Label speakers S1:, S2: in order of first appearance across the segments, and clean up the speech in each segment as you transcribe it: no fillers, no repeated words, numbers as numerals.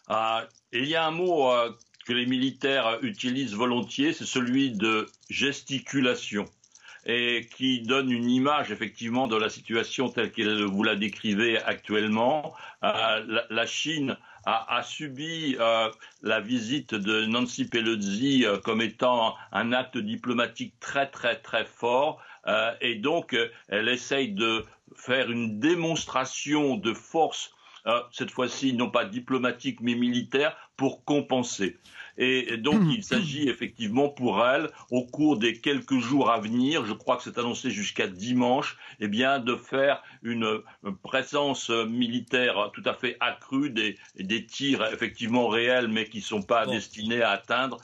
S1: Il y a un mot que les militaires utilisent volontiers, c'est celui de gesticulation, et qui donne une image effectivement de la situation telle que vous la décrivez actuellement. La Chine a subi la visite de Nancy Pelosi comme étant un acte diplomatique très très très fort, et donc elle essaye de faire une démonstration de force, cette fois-ci non pas diplomatique mais militaire, pour compenser. Et donc il s'agit effectivement pour elle, au cours des quelques jours à venir, je crois que c'est annoncé jusqu'à dimanche, eh bien de faire une présence militaire tout à fait accrue, des tirs effectivement réels mais qui ne sont pas destinés à atteindre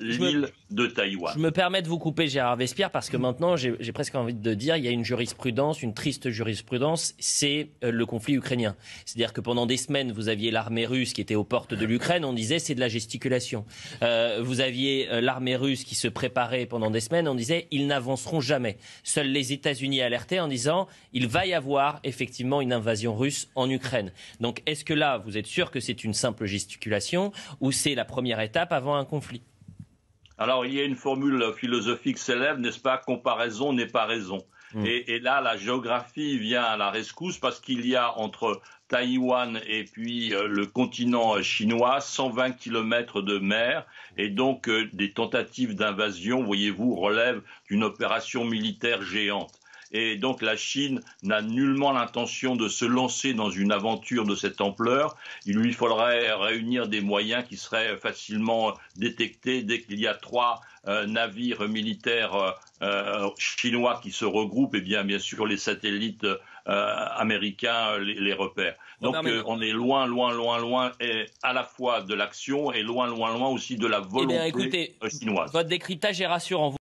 S1: l'île de Taïwan.
S2: Je me permets de vous couper, Gérard Vespierre, parce que maintenant j'ai presque envie de dire il y a une jurisprudence, une triste jurisprudence, c'est le conflit ukrainien. C'est-à-dire que pendant des semaines, vous aviez l'armée russe qui était aux portes de l'Ukraine, on disait c'est de la gesticulation. Vous aviez l'armée russe qui se préparait pendant des semaines, on disait ils n'avanceront jamais. Seuls les États-Unis alertaient en disant il va y avoir effectivement une invasion russe en Ukraine. Donc est-ce que là, vous êtes sûr que c'est une simple gesticulation ou c'est la première étape avant un conflit ?
S1: Alors il y a une formule philosophique célèbre, n'est-ce pas? Comparaison n'est pas raison. Et là, la géographie vient à la rescousse parce qu'il y a entre Taïwan et puis le continent chinois 120 kilomètres de mer, et donc des tentatives d'invasion, voyez-vous, relèvent d'une opération militaire géante. Et donc la Chine n'a nullement l'intention de se lancer dans une aventure de cette ampleur. Il lui faudrait réunir des moyens qui seraient facilement détectés dès qu'il y a 3 navires militaires chinois qui se regroupent. Et bien sûr, les satellites américains les repèrent. Donc on est loin, loin, loin, loin, et à la fois de l'action et loin, loin, loin aussi de la volonté chinoise.
S2: Votre décryptage est rassurant.